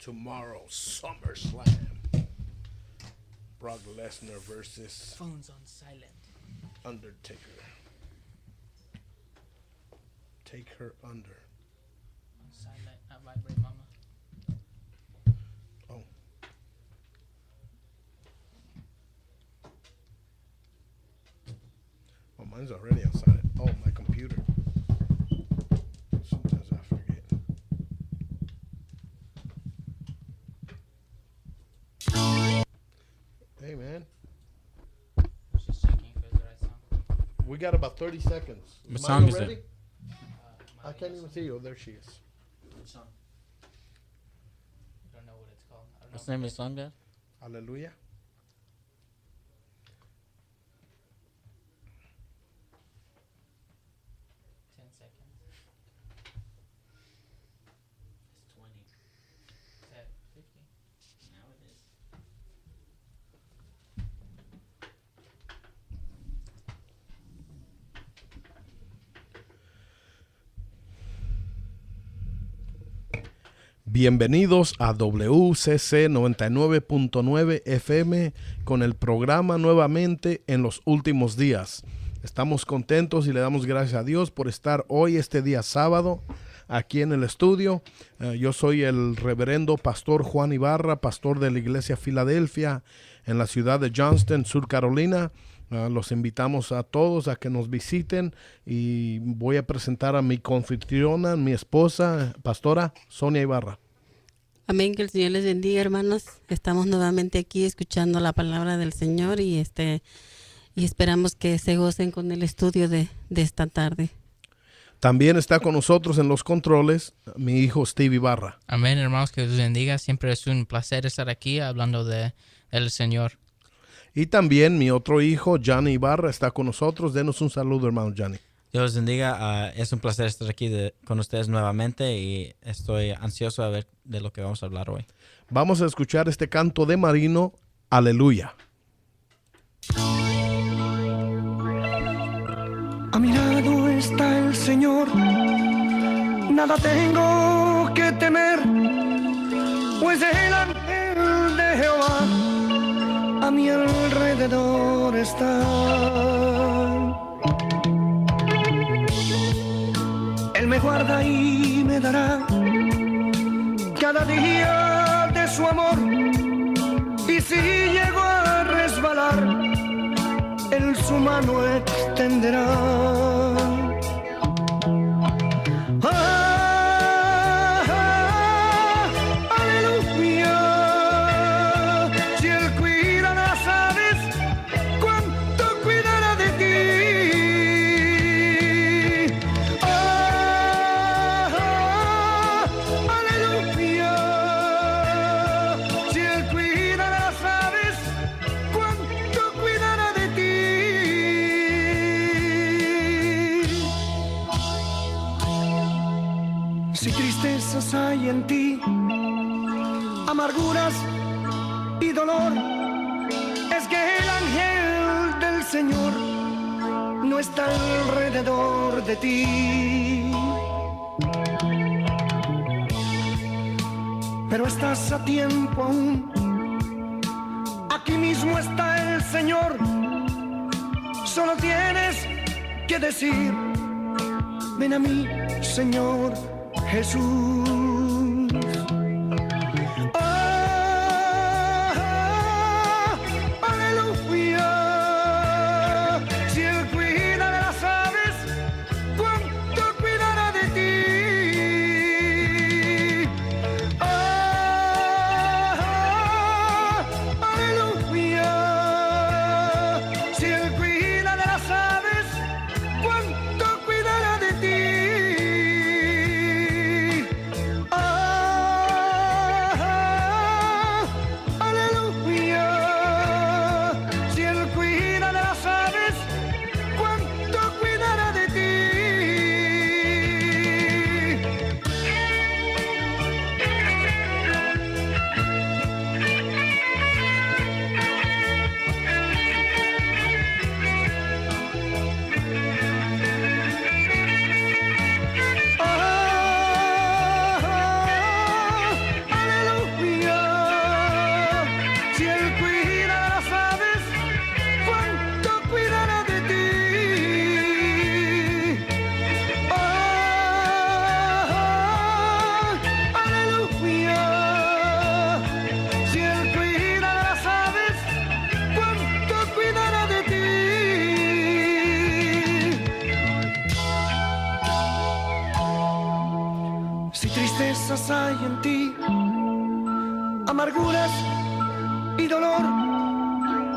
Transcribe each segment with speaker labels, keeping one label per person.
Speaker 1: tomorrow, SummerSlam. Brock Lesnar versus
Speaker 2: Phones on silent.
Speaker 1: Undertaker. Take her under.
Speaker 2: On silent, not vibrate, mama.
Speaker 1: Oh. Oh, mine's already on silent. Oh, my computer. Sometimes I forget. Hey, man.
Speaker 2: Just checking if it's the right song.
Speaker 1: We got about 30 seconds.
Speaker 3: What
Speaker 1: Mine
Speaker 3: song is
Speaker 1: already?
Speaker 3: it?
Speaker 1: I can't even see you. Oh, there she is.
Speaker 2: Which song? I don't know what it's called. I don't
Speaker 3: What's
Speaker 2: know.
Speaker 3: the name of the song, Dad?
Speaker 1: Hallelujah.
Speaker 2: 10 seconds.
Speaker 3: It's 20.
Speaker 2: It's at 50.
Speaker 3: Now it is.
Speaker 1: Bienvenidos a WCC 99.9 FM con el programa Nuevamente en los Últimos Días. Estamos contentos y le damos gracias a Dios por estar hoy, este día sábado, aquí en el estudio. Yo soy el reverendo pastor Juan Ibarra, pastor de la iglesia Filadelfia en la ciudad de Johnston, Sur Carolina. Los invitamos a todos a que nos visiten y voy a presentar a mi confitriona, mi esposa, pastora Sonia Ibarra.
Speaker 4: Amén, que el Señor les bendiga, hermanos. Estamos nuevamente aquí escuchando la palabra del Señor y esperamos que se gocen con el estudio de esta tarde.
Speaker 1: También está con nosotros en los controles mi hijo Steve Ibarra.
Speaker 2: Amén, hermanos, que Dios bendiga. Siempre es un placer estar aquí hablando del Señor.
Speaker 1: Y también mi otro hijo, Johnny Ibarra, está con nosotros. Denos un saludo, hermano Johnny.
Speaker 3: Dios los bendiga. Es un placer estar aquí con ustedes nuevamente y estoy ansioso a ver de lo que vamos a hablar hoy.
Speaker 1: Vamos a escuchar este canto de Marino, Aleluya.
Speaker 5: A mi lado está el Señor, nada tengo que temer, pues el ángel de Jehová a mi alrededor está. Él me guarda y me dará cada día de su amor, y si llego a resbalar, Él su mano extenderá. Aleluya. Si Él cuida las aves, ¿cuánto cuidará de ti? Aleluya. Si Él cuida las aves, ¿cuánto cuidará de ti? Si tristezas hay en ti, amarguras y dolor, es que el ángel del Señor no está alrededor de ti. Pero estás a tiempo aún. Aquí mismo está el Señor. Solo tienes que decir: ven a mí, Señor Jesús. Aleluya. Si Él cuida de las aves, ¿cuánto cuidará de ti? Aleluya. Si Él cuida de las aves, ¿cuánto cuidará de ti? Si tristezas hay en ti, amarguras y dolor,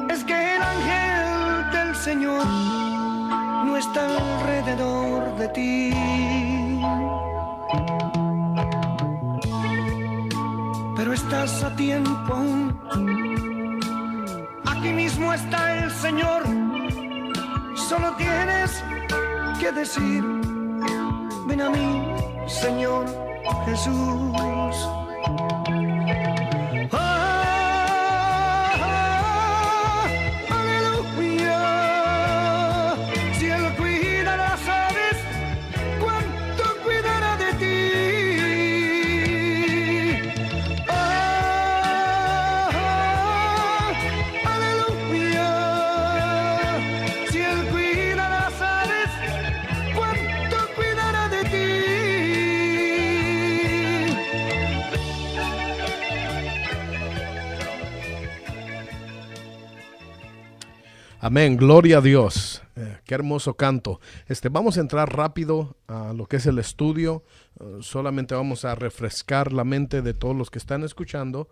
Speaker 5: es que el ángel del Señor no está alrededor de ti. Pero estás a tiempo aún. Aquí mismo está el Señor. Solo tienes que decir: ven a mí, Señor Jesús. Aleluya. Si Él cuida las aves, ¿cuánto cuidará de ti? Aleluya. Si Él cuida las aves, ¿cuánto cuidará de ti?
Speaker 1: Amén, gloria a Dios. Qué hermoso canto. Vamos a entrar rápido a lo que es el estudio. Solamente vamos a refrescar la mente de todos los que están escuchando,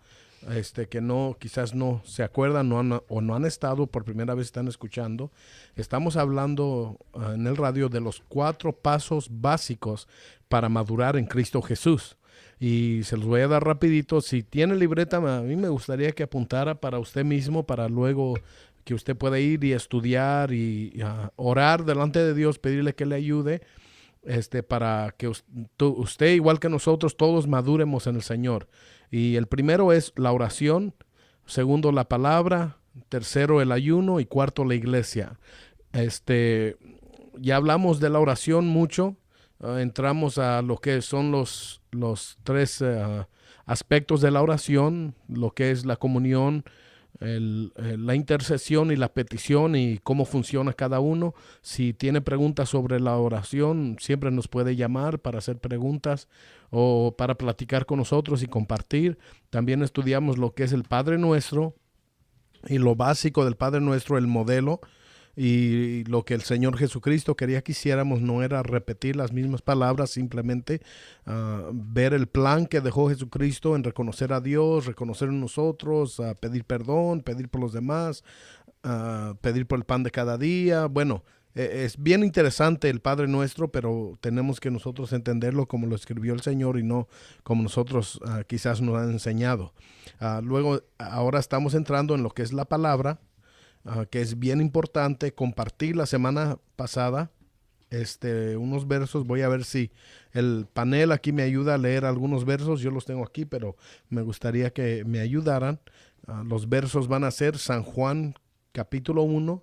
Speaker 1: que no, quizás no se acuerdan o no han estado, por primera vez están escuchando. Estamos hablando en el radio de los 4 pasos básicos para madurar en Cristo Jesús. Y se los voy a dar rapidito. Si tiene libreta, a mí me gustaría que apuntara para usted mismo, para luego que usted pueda ir y estudiar y orar delante de Dios, pedirle que le ayude, para que usted, igual que nosotros, todos maduremos en el Señor. Y el primero es la oración, segundo la palabra, tercero el ayuno y cuarto la iglesia. Ya hablamos de la oración mucho. Entramos a lo que son los 3 aspectos de la oración, lo que es la comunión, la intercesión y la petición y cómo funciona cada uno. Si tiene preguntas sobre la oración, siempre nos puede llamar para hacer preguntas o para platicar con nosotros y compartir. También estudiamos lo que es el Padre Nuestro y lo básico del Padre Nuestro, el modelo. Y lo que el Señor Jesucristo quería que hiciéramos no era repetir las mismas palabras, simplemente ver el plan que dejó Jesucristo en reconocer a Dios, reconocer en nosotros, pedir perdón, pedir por los demás, pedir por el pan de cada día. Bueno, es bien interesante el Padre Nuestro, pero tenemos que nosotros entenderlo como lo escribió el Señor y no como nosotros quizás nos han enseñado. Luego, ahora estamos entrando en lo que es la palabra, que es bien importante. Compartir la semana pasada unos versos. Voy a ver si el panel aquí me ayuda a leer algunos versos. Yo los tengo aquí, pero me gustaría que me ayudaran. Los versos van a ser San Juan capítulo 1,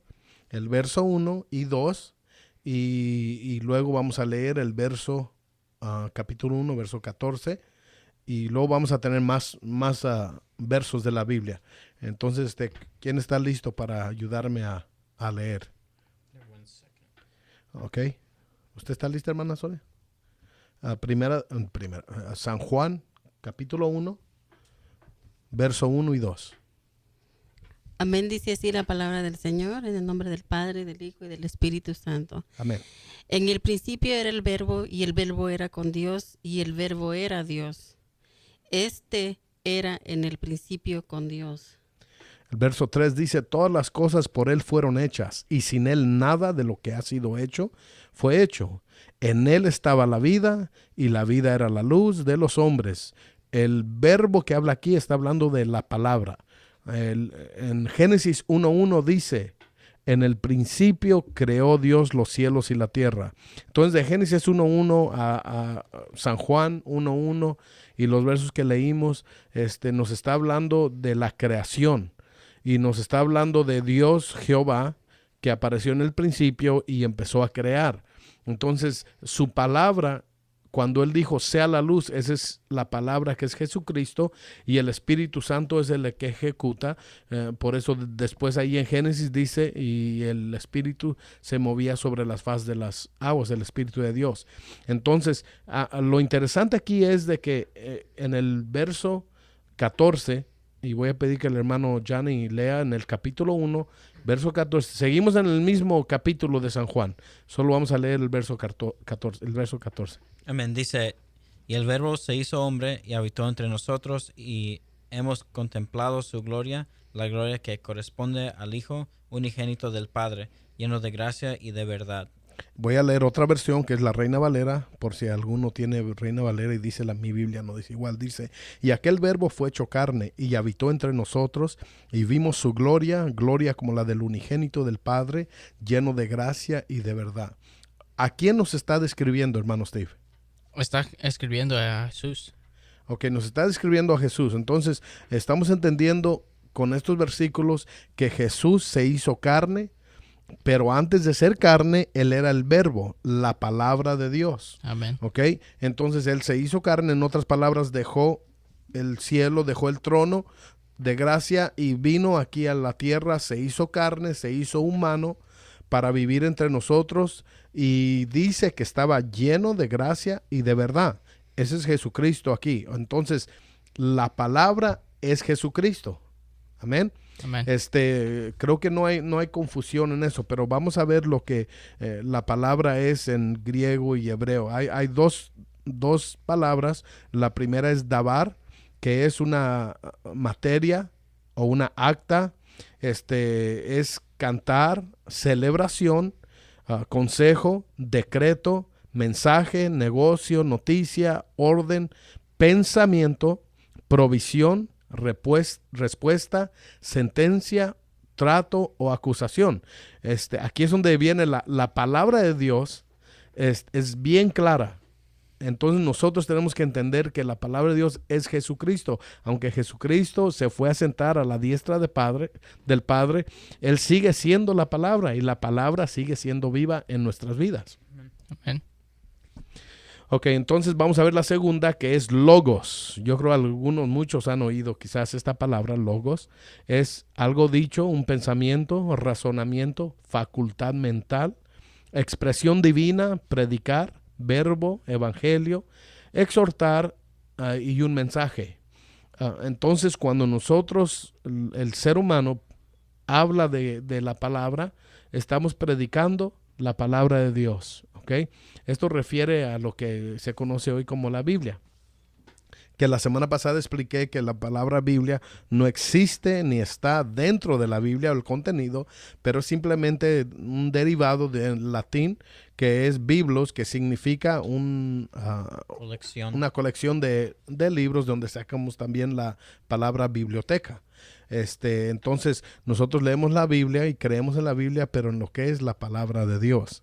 Speaker 1: el verso 1 y 2, y luego vamos a leer el verso capítulo 1, verso 14, y luego vamos a tener más versos de la Biblia. Entonces, ¿quién está listo para ayudarme a leer? Ok. ¿Usted está lista, hermana Sole? San Juan, capítulo 1, verso 1 y 2.
Speaker 4: Amén, dice así la palabra del Señor, en el nombre del Padre, del Hijo y del Espíritu Santo.
Speaker 1: Amén.
Speaker 4: En el principio era el Verbo, y el Verbo era con Dios, y el Verbo era Dios. Era en el principio con Dios.
Speaker 1: El verso 3 dice: todas las cosas por Él fueron hechas, y sin Él nada de lo que ha sido hecho fue hecho. En Él estaba la vida, y la vida era la luz de los hombres. El verbo que habla aquí está hablando de la palabra. En Génesis 1:1 dice: en el principio creó Dios los cielos y la tierra. Entonces, de Génesis 1:1 a San Juan 1:1 y los versos que leímos, nos está hablando de la creación. Y nos está hablando de Dios Jehová, que apareció en el principio y empezó a crear. Entonces, su palabra, cuando Él dijo sea la luz, esa es la palabra que es Jesucristo, y el Espíritu Santo es el que ejecuta. Por eso después ahí en Génesis dice: y el Espíritu se movía sobre las faz de las aguas, el Espíritu de Dios. Entonces, lo interesante aquí es de que en el verso 14, y voy a pedir que el hermano Johnny lea en el capítulo 1, verso 14. Seguimos en el mismo capítulo de San Juan. Solo vamos a leer el verso 14.
Speaker 3: Amén. Dice: Y el Verbo se hizo hombre y habitó entre nosotros, y hemos contemplado su gloria, la gloria que corresponde al Hijo unigénito del Padre, lleno de gracia y de verdad.
Speaker 1: Voy a leer otra versión que es la Reina Valera, por si alguno tiene Reina Valera y dice mi Biblia no dice igual, dice: y aquel Verbo fue hecho carne y habitó entre nosotros, y vimos su gloria, gloria como la del unigénito del Padre, lleno de gracia y de verdad. ¿A quién nos está describiendo, hermano Steve?
Speaker 2: Está escribiendo a Jesús.
Speaker 1: Ok, nos está describiendo a Jesús. Entonces, estamos entendiendo con estos versículos que Jesús se hizo carne, pero antes de ser carne, Él era el Verbo, la palabra de Dios.
Speaker 2: Amén.
Speaker 1: Ok, entonces Él se hizo carne, en otras palabras, dejó el cielo, dejó el trono de gracia y vino aquí a la tierra, se hizo carne, se hizo humano para vivir entre nosotros, y dice que estaba lleno de gracia y de verdad. Ese es Jesucristo aquí. Entonces, la palabra es Jesucristo. Amén.
Speaker 2: Amén.
Speaker 1: Creo que no hay confusión en eso, pero vamos a ver lo que la palabra es en griego y hebreo. Hay dos palabras. La primera es dabar, que es una materia o una acta. Es cantar, celebración, consejo, decreto, mensaje, negocio, noticia, orden, pensamiento, provisión, respuesta, sentencia, trato o acusación. Aquí es donde viene la palabra de Dios, es bien clara. Entonces nosotros tenemos que entender que la palabra de Dios es Jesucristo. Aunque Jesucristo se fue a sentar a la diestra del Padre, Él sigue siendo la palabra, y la palabra sigue siendo viva en nuestras vidas.
Speaker 2: Amén.
Speaker 1: Ok, entonces vamos a ver la segunda, que es logos. Yo creo muchos han oído quizás esta palabra, logos. Es algo dicho, un pensamiento, razonamiento, facultad mental, expresión divina, predicar, verbo, evangelio, exhortar y un mensaje. Entonces, cuando nosotros, el ser humano, habla de la palabra, estamos predicando la palabra de Dios. ¿Okay? Esto refiere a lo que se conoce hoy como la Biblia, que la semana pasada expliqué que la palabra Biblia no existe ni está dentro de la Biblia o el contenido, pero es simplemente un derivado del latín, que es biblos, que significa una colección de libros, donde sacamos también la palabra biblioteca. Entonces nosotros leemos la Biblia y creemos en la Biblia, pero en lo que es la palabra de Dios.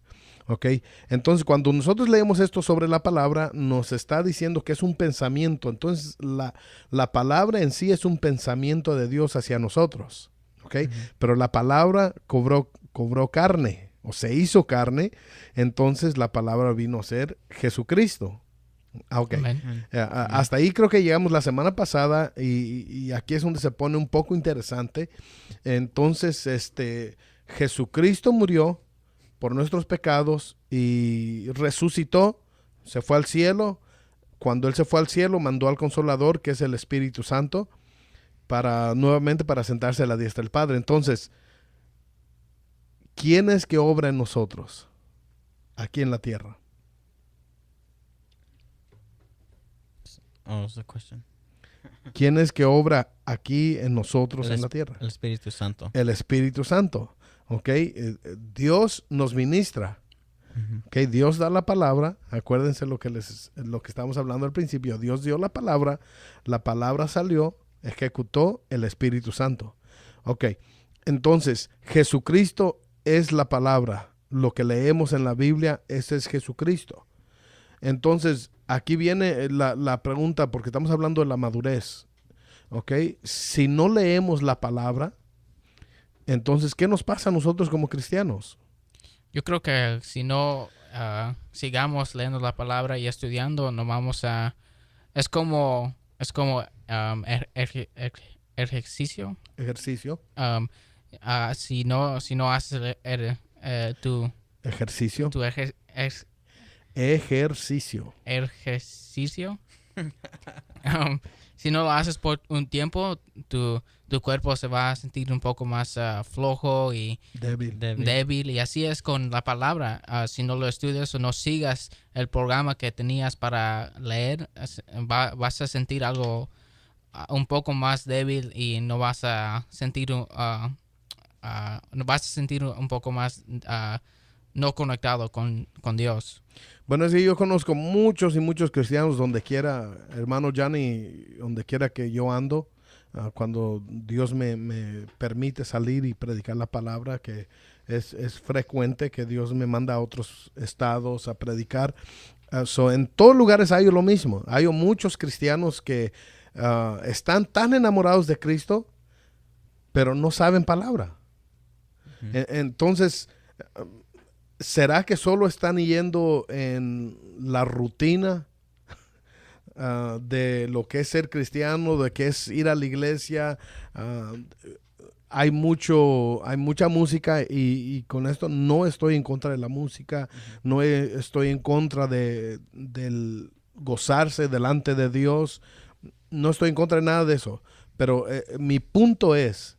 Speaker 1: ¿Ok? Entonces, cuando nosotros leemos esto sobre la palabra, nos está diciendo que es un pensamiento. Entonces, la palabra en sí es un pensamiento de Dios hacia nosotros. ¿Ok? Uh-huh. Pero la palabra cobró carne, o se hizo carne. Entonces, la palabra vino a ser Jesucristo. Ok. Hasta ahí creo que llegamos la semana pasada, y aquí es donde se pone un poco interesante. Entonces, Jesucristo murió por nuestros pecados y resucitó, se fue al cielo. Cuando Él se fue al cielo, mandó al Consolador, que es el Espíritu Santo, nuevamente para sentarse a la diestra del Padre. Entonces, ¿quién es que obra en nosotros aquí en la tierra?
Speaker 3: What's the question?
Speaker 1: ¿Quién es que obra aquí en nosotros en la tierra?
Speaker 3: El Espíritu Santo.
Speaker 1: El Espíritu Santo. ¿Ok? Dios nos ministra. Uh-huh. ¿Ok? Dios da la palabra. Acuérdense lo que estábamos hablando al principio. Dios dio la palabra salió, ejecutó el Espíritu Santo. ¿Ok? Entonces, Jesucristo es la palabra. Lo que leemos en la Biblia, ese es Jesucristo. Entonces, aquí viene la pregunta, porque estamos hablando de la madurez. ¿Ok? Si no leemos la palabra, entonces, ¿qué nos pasa a nosotros como cristianos?
Speaker 2: Yo creo que si no sigamos leyendo la palabra y estudiando, no vamos a... Es como ejercicio.
Speaker 1: Ejercicio.
Speaker 2: Si no haces tu
Speaker 1: ejercicio.
Speaker 2: Tu ejercicio. Si no lo haces por un tiempo, tu cuerpo se va a sentir un poco más flojo y
Speaker 1: Débil.
Speaker 2: débil. Y así es con la palabra. Si no lo estudias o no sigas el programa que tenías para leer, vas a sentir algo un poco más débil y no vas a sentir un poco más no conectado con Dios.
Speaker 1: Bueno, sí, yo conozco muchos y muchos cristianos donde quiera, hermano Johnny, donde quiera que yo ando, cuando Dios me permite salir y predicar la palabra, que es frecuente que Dios me manda a otros estados a predicar. En todos lugares hay lo mismo. Hay muchos cristianos que están tan enamorados de Cristo, pero no saben palabra. Entonces, ¿será que solo están yendo en la rutina de lo que es ser cristiano, de que es ir a la iglesia? Hay mucha música y con esto no estoy en contra de la música, no estoy en contra del gozarse delante de Dios, no estoy en contra de nada de eso, pero mi punto es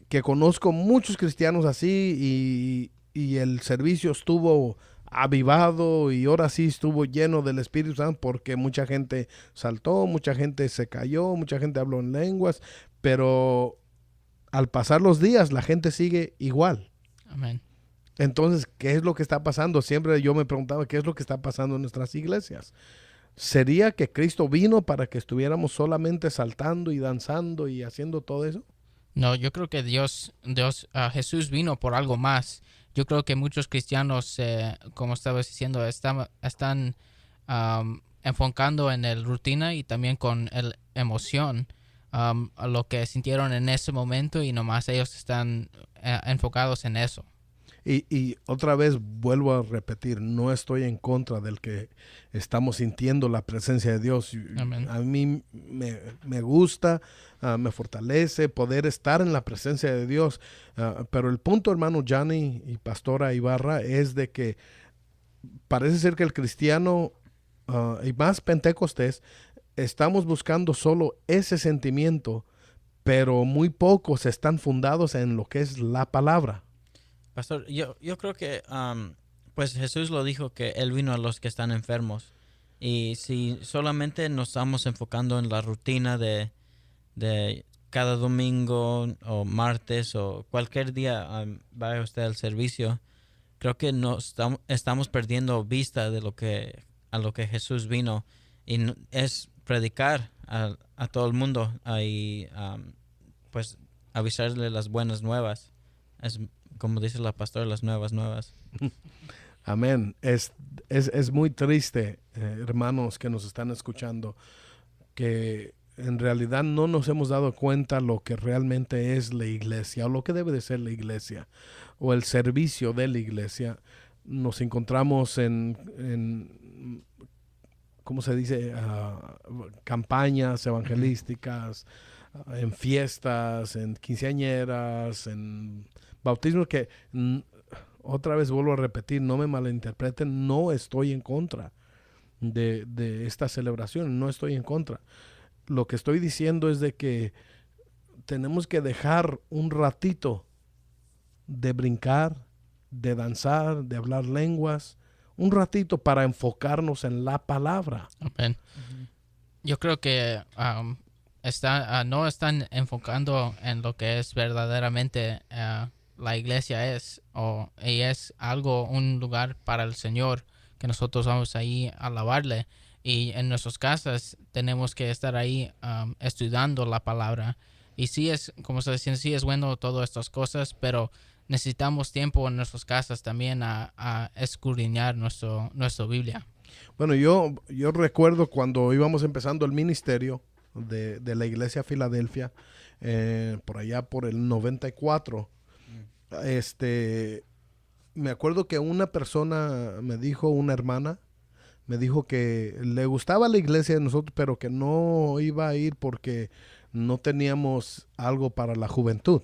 Speaker 1: que conozco muchos cristianos así y el servicio estuvo avivado y ahora sí estuvo lleno del Espíritu Santo porque mucha gente saltó, mucha gente se cayó, mucha gente habló en lenguas, pero al pasar los días la gente sigue igual.
Speaker 2: Amén.
Speaker 1: Entonces, ¿qué es lo que está pasando? Siempre yo me preguntaba, ¿qué es lo que está pasando en nuestras iglesias? ¿Sería que Cristo vino para que estuviéramos solamente saltando y danzando y haciendo todo eso?
Speaker 2: No, yo creo que Jesús vino por algo más. Yo creo que muchos cristianos, como estabas diciendo, están enfocando en el rutina y también con el emoción, a lo que sintieron en ese momento y nomás ellos están enfocados en eso.
Speaker 1: Y otra vez vuelvo a repetir, no estoy en contra del que estamos sintiendo la presencia de Dios.
Speaker 2: Amén.
Speaker 1: A mí me gusta, me fortalece poder estar en la presencia de Dios. Pero el punto, hermano Johnny y pastora Ibarra, es de que parece ser que el cristiano y más pentecostés estamos buscando solo ese sentimiento, pero muy pocos están fundados en lo que es la palabra.
Speaker 3: Pastor, yo creo que pues Jesús lo dijo que Él vino a los que están enfermos. Y si solamente nos estamos enfocando en la rutina de cada domingo o martes o cualquier día vaya usted al servicio, creo que estamos perdiendo vista de a lo que Jesús vino. Y es predicar a todo el mundo y pues avisarle las buenas nuevas. Es como dice la pastora, las nuevas.
Speaker 1: Amén. Es muy triste, hermanos que nos están escuchando, que en realidad no nos hemos dado cuenta lo que realmente es la iglesia o lo que debe de ser la iglesia o el servicio de la iglesia. Nos encontramos en ¿cómo se dice? Campañas evangelísticas, en fiestas, en quinceañeras, en bautismos que, otra vez vuelvo a repetir, no me malinterpreten, no estoy en contra de esta celebración, no estoy en contra. Lo que estoy diciendo es de que tenemos que dejar un ratito de brincar, de danzar, de hablar lenguas, un ratito para enfocarnos en la palabra.
Speaker 2: Amén. Yo creo que no están enfocando en lo que es verdaderamente la iglesia y es un lugar para el Señor que nosotros vamos ahí a alabarle, y en nuestras casas tenemos que estar ahí estudiando la palabra. Y sí es, como se dice, sí es bueno todas estas cosas, pero necesitamos tiempo en nuestras casas también a escudriñar nuestra Biblia.
Speaker 1: Bueno, yo recuerdo cuando íbamos empezando el ministerio de la iglesia Filadelfia, por allá por el 94, me acuerdo que una persona me dijo, una hermana, me dijo que le gustaba la iglesia de nosotros, pero que no iba a ir porque no teníamos algo para la juventud.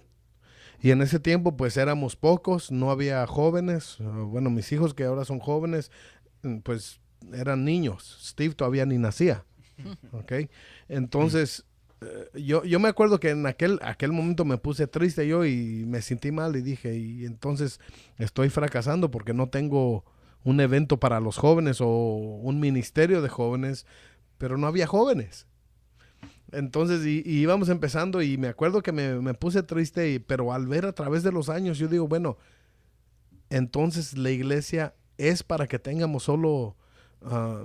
Speaker 1: Y en ese tiempo pues éramos pocos, no había jóvenes. Bueno, mis hijos que ahora son jóvenes, pues eran niños. Steve todavía ni nacía. ¿Ok? Entonces, yo me acuerdo que en aquel momento me puse triste yo y me sentí mal y dije, y entonces estoy fracasando porque no tengo un evento para los jóvenes o un ministerio de jóvenes, pero no había jóvenes. Entonces, y íbamos empezando y me acuerdo que me puse triste, pero al ver a través de los años, yo digo, bueno, entonces la iglesia es para que tengamos solo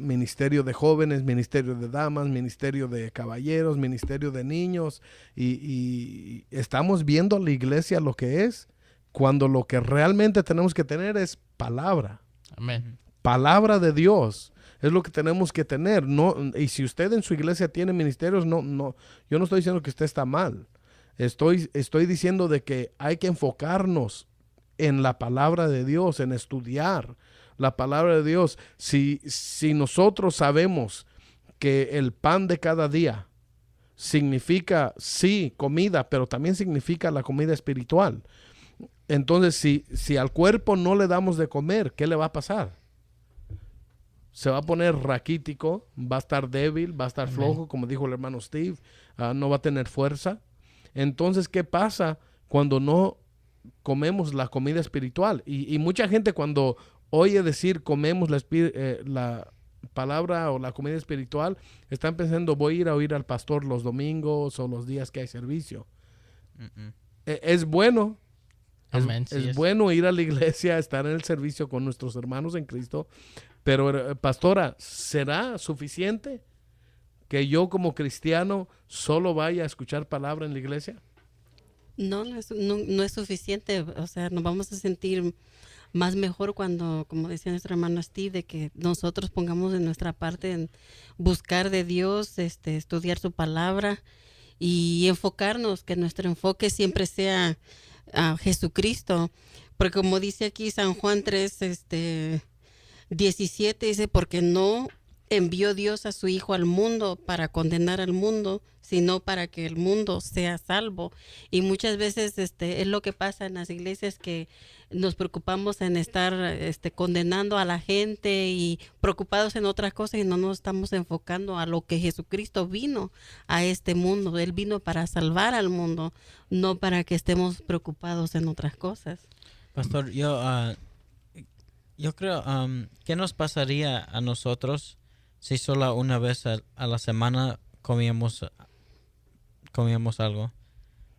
Speaker 1: ministerio de jóvenes, ministerio de damas, ministerio de caballeros, ministerio de niños, y estamos viendo a la iglesia lo que es, cuando lo que realmente tenemos que tener es palabra.
Speaker 2: Amén.
Speaker 1: Palabra de Dios es lo que tenemos que tener. No, y si usted en su iglesia tiene ministerios, yo no estoy diciendo que usted está mal. Estoy diciendo de que hay que enfocarnos en la palabra de Dios, en estudiar la palabra de Dios. Si nosotros sabemos que el pan de cada día significa, sí, comida, pero también significa la comida espiritual. Entonces, si al cuerpo no le damos de comer, ¿qué le va a pasar? Se va a poner raquítico, va a estar débil, va a estar flojo, como dijo el hermano Steve, no va a tener fuerza. Entonces, ¿qué pasa cuando no comemos la comida espiritual? Y mucha gente cuando oye decir comemos la palabra o la comida espiritual, están pensando, voy a ir a oír al pastor los domingos o los días que hay servicio. Es bueno.
Speaker 2: Amén,
Speaker 1: Es bueno ir a la iglesia, estar en el servicio con nuestros hermanos en Cristo, pero pastora, ¿será suficiente que yo como cristiano solo vaya a escuchar palabra en la iglesia?
Speaker 4: No es suficiente. O sea, nos vamos a sentir más mejor cuando, como decía nuestro hermano Steve, de que nosotros pongamos de nuestra parte en buscar de Dios, estudiar su palabra y enfocarnos, que nuestro enfoque siempre sea a Jesucristo, porque como dice aquí San Juan 3, 17, dice, porque no envió Dios a su Hijo al mundo para condenar al mundo, sino para que el mundo sea salvo. Y muchas veces es lo que pasa en las iglesias, que nos preocupamos en estar condenando a la gente y preocupados en otras cosas, y no nos estamos enfocando a lo que Jesucristo vino a este mundo. Él vino para salvar al mundo, no para que estemos preocupados en otras cosas.
Speaker 3: Pastor, yo creo, ¿qué nos pasaría a nosotros si solo una vez a la semana comíamos algo?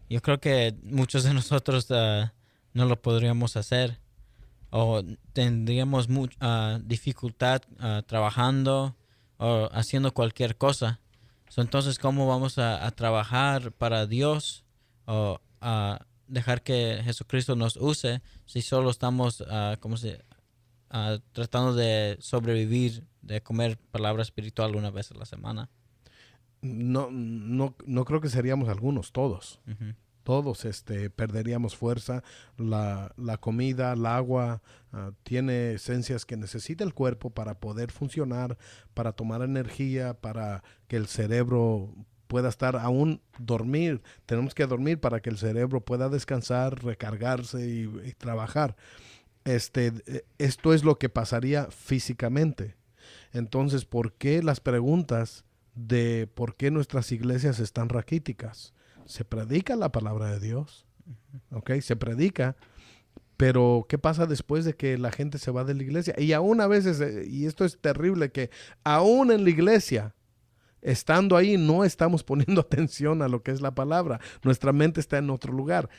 Speaker 3: Yo creo que muchos de nosotros no lo podríamos hacer, o tendríamos dificultad trabajando o haciendo cualquier cosa. Entonces, ¿cómo vamos a trabajar para Dios o a dejar que Jesucristo nos use si solo estamos tratando de sobrevivir, de comer palabra espiritual una vez a la semana?
Speaker 1: No creo que seríamos algunos, todos.
Speaker 3: Uh-huh.
Speaker 1: Todos perderíamos fuerza. La comida, el agua, tiene esencias que necesita el cuerpo para poder funcionar, para tomar energía, para que el cerebro pueda estar aún dormir. Tenemos que dormir para que el cerebro pueda descansar, recargarse y trabajar. Esto es lo que pasaría físicamente. Entonces, ¿por qué las preguntas de por qué nuestras iglesias están raquíticas? Se predica la palabra de Dios, ¿ok? Se predica, pero ¿qué pasa después de que la gente se va de la iglesia? Y aún a veces, y esto es terrible, que aún en la iglesia, estando ahí, no estamos poniendo atención a lo que es la palabra. Nuestra mente está en otro lugar.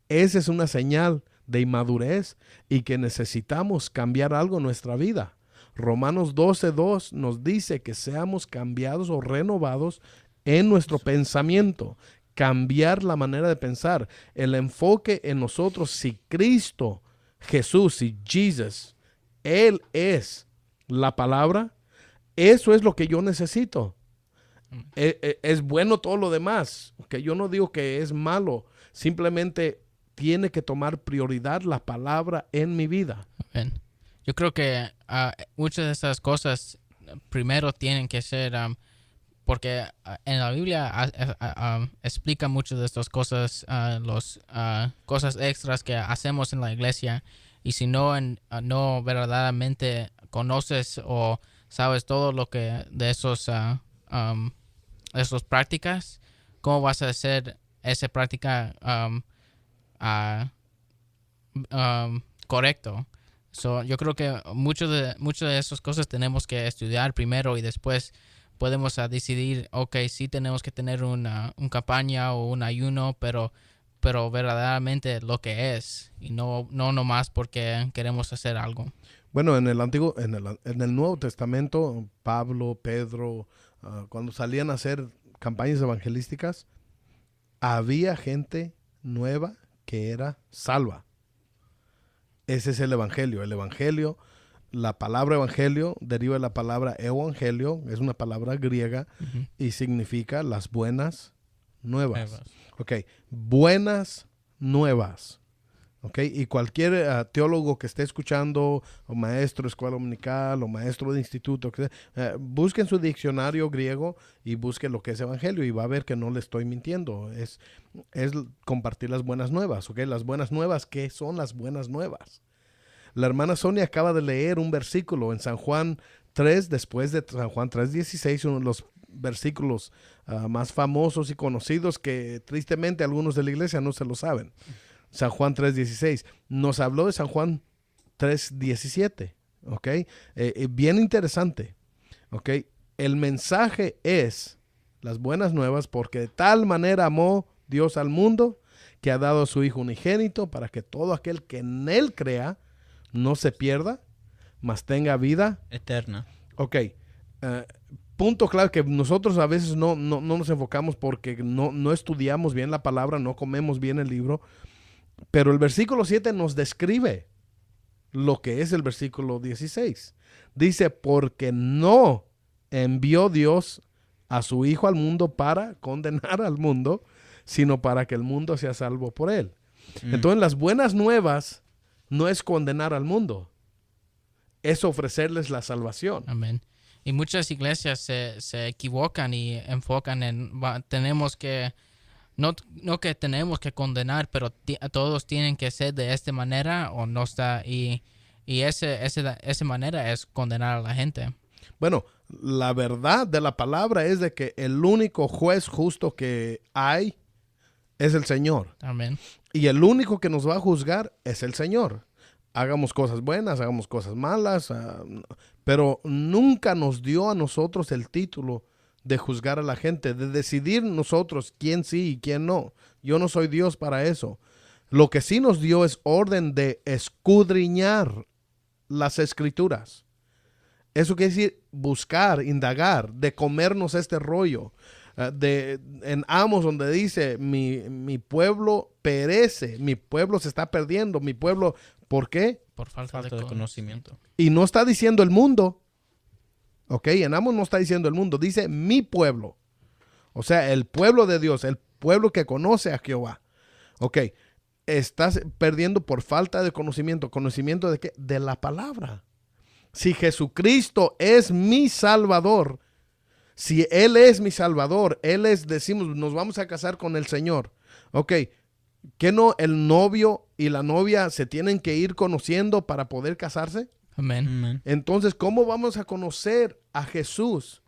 Speaker 1: Esa es una señal de inmadurez y que necesitamos cambiar algo en nuestra vida. Romanos 12:2 nos dice que seamos cambiados o renovados en nuestro pensamiento. Cambiar la manera de pensar. El enfoque en nosotros, si Cristo, Jesús, si Jesus, Él es la palabra, eso es lo que yo necesito. Es bueno todo lo demás, que yo no digo que es malo, simplemente tiene que tomar prioridad la palabra en mi vida.
Speaker 2: Bien. Yo creo que muchas de estas cosas primero tienen que ser, porque en la Biblia explica muchas de estas cosas, cosas extras que hacemos en la iglesia, y si no verdaderamente conoces o sabes todo lo que de esos esas prácticas, ¿cómo vas a hacer esa práctica correcto? So, yo creo que muchas de esas cosas tenemos que estudiar primero y después podemos decidir, ok, sí tenemos que tener una campaña o un ayuno, pero verdaderamente lo que es y no nomás porque queremos hacer algo.
Speaker 1: Bueno, en el Nuevo Testamento, Pablo, Pedro, cuando salían a hacer campañas evangelísticas, había gente nueva que era salva. Ese es el evangelio. El evangelio, la palabra evangelio deriva de la palabra evangelio, es una palabra griega y significa las buenas nuevas. Ok, buenas nuevas. Ok, y cualquier teólogo que esté escuchando, o maestro de escuela dominical, o maestro de instituto, busquen su diccionario griego y busquen lo que es evangelio y va a ver que no le estoy mintiendo. Es compartir las buenas nuevas. Ok, las buenas nuevas, ¿qué son las buenas nuevas? La hermana Sonia acaba de leer un versículo en San Juan 3, después de San Juan 3:16, uno de los versículos más famosos y conocidos que tristemente algunos de la iglesia no se lo saben. San Juan 3:16. Nos habló de San Juan 3:17. ¿Ok? Bien interesante. ¿Ok? El mensaje es las buenas nuevas porque de tal manera amó Dios al mundo que ha dado a su Hijo unigénito para que todo aquel que en Él crea no se pierda, mas tenga vida
Speaker 3: eterna.
Speaker 1: Ok. Punto claro que nosotros a veces no nos enfocamos porque no estudiamos bien la palabra, no comemos bien el libro. Pero el versículo 7 nos describe lo que es el versículo 16. Dice, porque no envió Dios a su Hijo al mundo para condenar al mundo, sino para que el mundo sea salvo por él. Entonces, las buenas nuevas no es condenar al mundo, es ofrecerles la salvación.
Speaker 2: Amén. Y muchas iglesias se equivocan y enfocan en, tenemos que... No que tenemos que condenar, pero todos tienen que ser de esta manera o no está. Y esa manera es condenar a la gente.
Speaker 1: Bueno, la verdad de la palabra es de que el único juez justo que hay es el Señor.
Speaker 2: Amén.
Speaker 1: Y el único que nos va a juzgar es el Señor. Hagamos cosas buenas, hagamos cosas malas, pero nunca nos dio a nosotros el título de juzgar a la gente, de decidir nosotros quién sí y quién no. Yo no soy Dios para eso. Lo que sí nos dio es orden de escudriñar las escrituras. Eso quiere decir buscar, indagar, de comernos este rollo. En Amos donde dice, mi pueblo perece, mi pueblo se está perdiendo, mi pueblo, ¿por qué?
Speaker 2: Por falta de conocimiento.
Speaker 1: Y no está diciendo el mundo. Ok, en Amos no está diciendo el mundo, dice mi pueblo. O sea, el pueblo de Dios, el pueblo que conoce a Jehová. Ok, estás perdiendo por falta de conocimiento. ¿Conocimiento de qué? De la palabra. Si Jesucristo es mi Salvador, si Él es mi Salvador, decimos, nos vamos a casar con el Señor. Ok, ¿qué no el novio y la novia se tienen que ir conociendo para poder casarse?
Speaker 2: Amén.
Speaker 1: Entonces, ¿cómo vamos a conocer a Jesús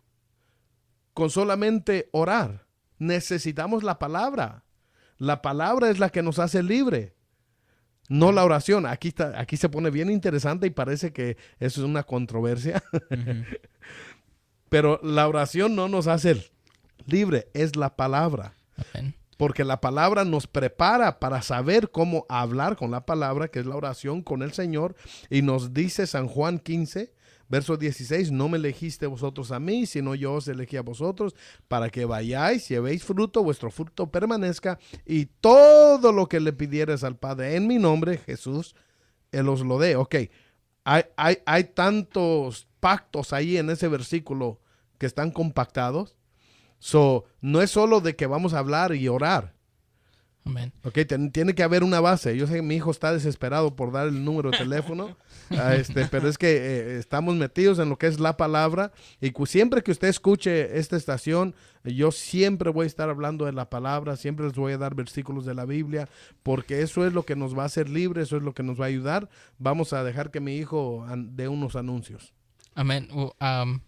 Speaker 1: con solamente orar? Necesitamos la palabra. La palabra es la que nos hace libre, no la oración. Aquí se pone bien interesante y parece que eso es una controversia. Pero la oración no nos hace libre, es la palabra.
Speaker 2: Amén.
Speaker 1: Porque la palabra nos prepara para saber cómo hablar con la palabra, que es la oración con el Señor. Y nos dice San Juan 15, verso 16, no me elegiste vosotros a mí, sino yo os elegí a vosotros, para que vayáis, llevéis fruto, vuestro fruto permanezca, y todo lo que le pidieres al Padre en mi nombre, Jesús, Él os lo dé. Ok, hay tantos pactos ahí en ese versículo que están compactados. No es solo de que vamos a hablar y orar.
Speaker 2: Amén.
Speaker 1: Ok, tiene que haber una base. Yo sé que mi hijo está desesperado por dar el número de teléfono, pero es que estamos metidos en lo que es la palabra. Y siempre que usted escuche esta estación, yo siempre voy a estar hablando de la palabra, siempre les voy a dar versículos de la Biblia, porque eso es lo que nos va a hacer libres, eso es lo que nos va a ayudar. Vamos a dejar que mi hijo dé unos anuncios.
Speaker 2: Amén.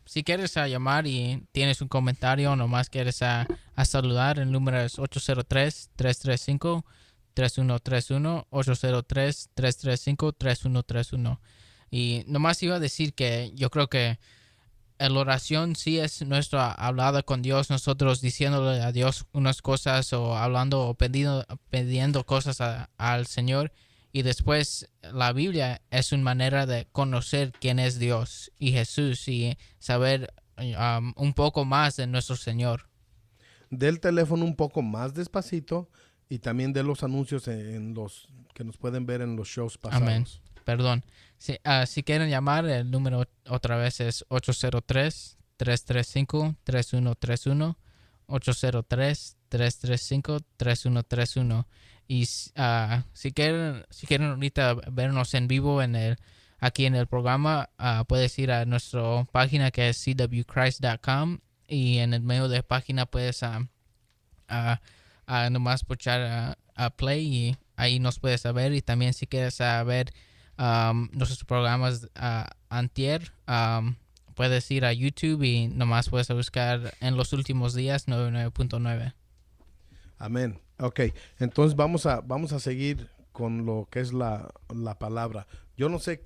Speaker 2: Si quieres llamar y tienes un comentario, nomás quieres a saludar, el número es 803-335-3131, 803-335-3131. Y nomás iba a decir que yo creo que la oración sí es nuestra hablada con Dios, nosotros diciéndole a Dios unas cosas o hablando o pidiendo cosas al Señor. Y después la Biblia es una manera de conocer quién es Dios y Jesús y saber un poco más de nuestro Señor.
Speaker 1: Del teléfono un poco más despacito y también de los anuncios en los que nos pueden ver en los shows pasados.
Speaker 2: Amén. Perdón. Si quieren llamar, el número otra vez es 803-335-3131, 803-335-3131. Y si quieren ahorita vernos en vivo aquí en el programa, puedes ir a nuestra página que es cwchrist.com y en el medio de la página puedes nomás puchar a play y ahí nos puedes ver. Y también si quieres ver nuestros programas antier, puedes ir a YouTube y nomás puedes buscar en los últimos días 99.9.
Speaker 1: Amén. Ok, entonces vamos a seguir con lo que es la palabra. Yo no sé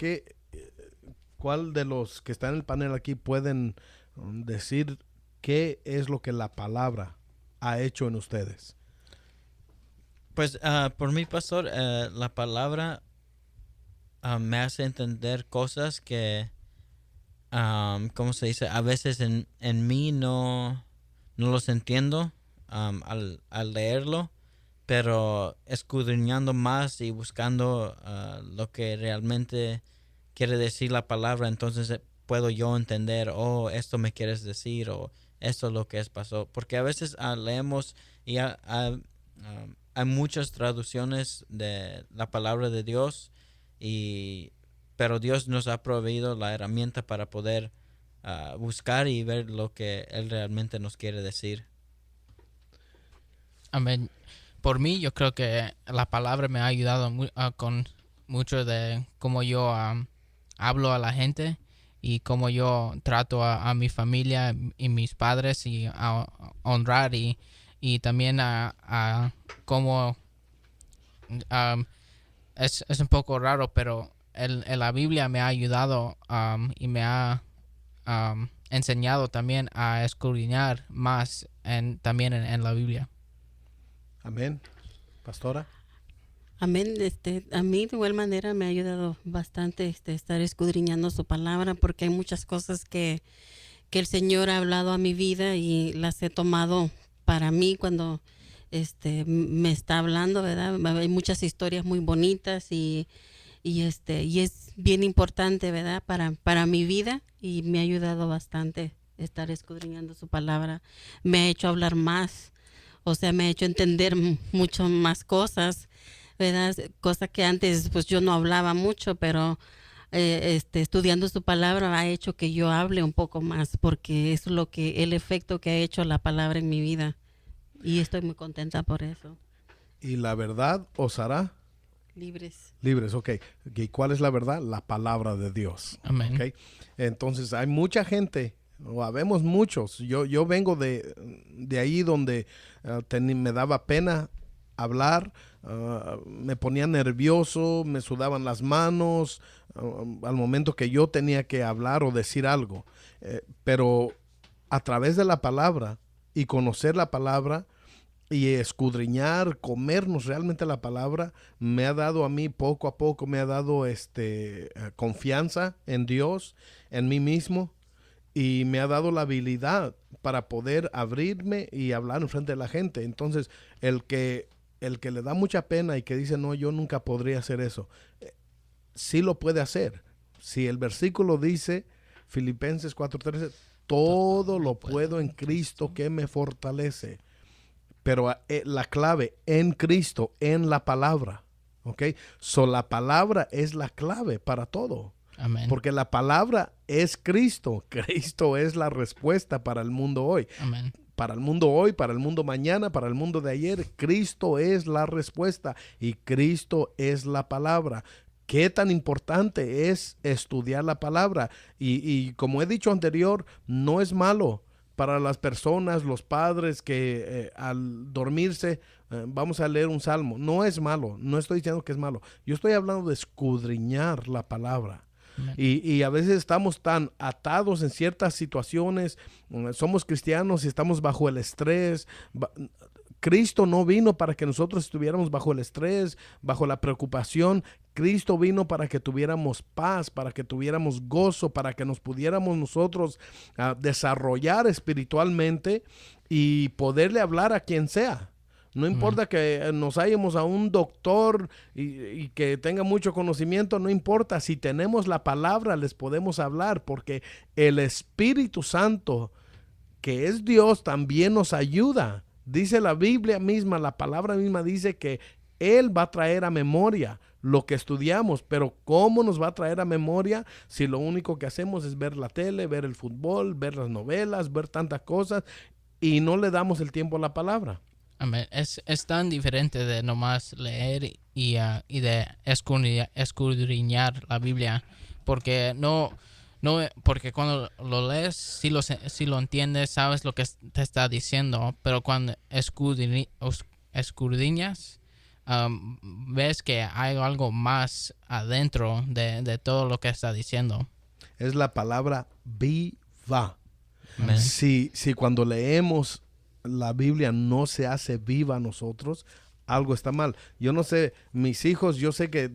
Speaker 1: cuál de los que están en el panel aquí pueden decir qué es lo que la palabra ha hecho en ustedes.
Speaker 3: Pues por mí, pastor, la palabra me hace entender cosas que, ¿cómo se dice? A veces en mí no los entiendo al leerlo, pero escudriñando más y buscando lo que realmente quiere decir la palabra, entonces puedo yo entender, esto me quieres decir, o esto es lo que pasó. Porque a veces leemos y hay muchas traducciones de la palabra de Dios, pero Dios nos ha proveído la herramienta para poder buscar y ver lo que Él realmente nos quiere decir.
Speaker 2: Amén. Por mí, yo creo que la palabra me ha ayudado con mucho de cómo yo hablo a la gente y cómo yo trato a mi familia y mis padres y a honrar y también a cómo es un poco raro, pero la Biblia me ha ayudado y me ha enseñado también a escudriñar más también en la Biblia.
Speaker 1: Amén. Pastora.
Speaker 4: Amén. A mí de igual manera me ha ayudado bastante estar escudriñando su palabra, porque hay muchas cosas que el Señor ha hablado a mi vida y las he tomado para mí cuando me está hablando, ¿verdad? Hay muchas historias muy bonitas y es bien importante, ¿verdad? Para mi vida, y me ha ayudado bastante estar escudriñando su palabra. Me ha hecho hablar más, o sea, me ha hecho entender mucho más cosas, ¿verdad? Cosas que antes pues yo no hablaba mucho, pero estudiando su palabra ha hecho que yo hable un poco más, porque es el efecto que ha hecho la palabra en mi vida, y estoy muy contenta por eso.
Speaker 1: Y la verdad os hará
Speaker 4: Libres.
Speaker 1: libres, ok. ¿Y cuál es la verdad? La palabra de Dios.
Speaker 2: Amén.
Speaker 1: Okay. Entonces hay mucha gente, o habemos muchos. Yo vengo de ahí donde me daba pena hablar, me ponía nervioso, me sudaban las manos al momento que yo tenía que hablar o decir algo. Pero a través de la palabra y conocer la palabra y escudriñar, comernos realmente la palabra, me ha dado a mí poco a poco, me ha dado confianza en Dios, en mí mismo, y me ha dado la habilidad para poder abrirme y hablar en frente de la gente. Entonces, el que le da mucha pena y que dice, no, yo nunca podría hacer eso, sí lo puede hacer. Si el versículo dice, Filipenses 4:13, todo lo puedo en Cristo que me fortalece. Pero la clave en Cristo, en la palabra, ¿ok? La palabra es la clave para todo.
Speaker 2: Amén.
Speaker 1: Porque la palabra es Cristo. Cristo es la respuesta para el mundo hoy.
Speaker 2: Amén.
Speaker 1: Para el mundo hoy, para el mundo mañana, para el mundo de ayer, Cristo es la respuesta y Cristo es la palabra. qué tan importante es estudiar la palabra. Y como he dicho anterior, no es malo para las personas, los padres que al dormirse vamos a leer un salmo. No es malo, no estoy diciendo que es malo. Yo estoy hablando de escudriñar la palabra. Y a veces estamos tan atados en ciertas situaciones, somos cristianos y estamos bajo el estrés. Cristo no vino para que nosotros estuviéramos bajo el estrés, bajo la preocupación. Cristo vino para que tuviéramos paz, para que tuviéramos gozo, para que nos pudiéramos nosotros desarrollar espiritualmente y poderle hablar a quien sea. No importa que nos hallemos a un doctor y que tenga mucho conocimiento, no importa. Si tenemos la palabra, les podemos hablar, porque el Espíritu Santo, que es Dios, también nos ayuda. Dice la Biblia misma, la palabra misma dice que Él va a traer a memoria lo que estudiamos, pero ¿cómo nos va a traer a memoria si lo único que hacemos es ver la tele, ver el fútbol, ver las novelas, ver tantas cosas y no le damos el tiempo a la palabra?
Speaker 2: Amén. Es tan diferente de nomás leer y de escudriñar la Biblia, porque porque cuando lo lees, si lo entiendes, sabes lo que te está diciendo, pero cuando escudriñas, ves que hay algo más adentro de todo lo que está diciendo.
Speaker 1: Es la palabra viva.
Speaker 2: Amén.
Speaker 1: Si cuando leemos la Biblia no se hace viva a nosotros, algo está mal. Yo no sé, mis hijos, yo sé que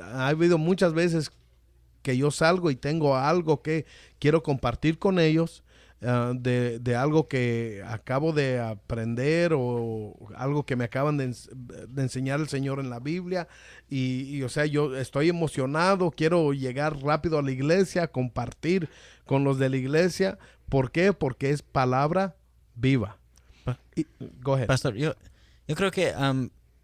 Speaker 1: ha habido muchas veces que yo salgo y tengo algo que quiero compartir con ellos, de algo que acabo de aprender o algo que me acaban de enseñar el Señor en la Biblia y o sea, yo estoy emocionado, quiero llegar rápido a la iglesia, compartir con los de la iglesia. ¿Por qué? Porque es palabra viva. Go ahead.
Speaker 3: Pastor, yo creo que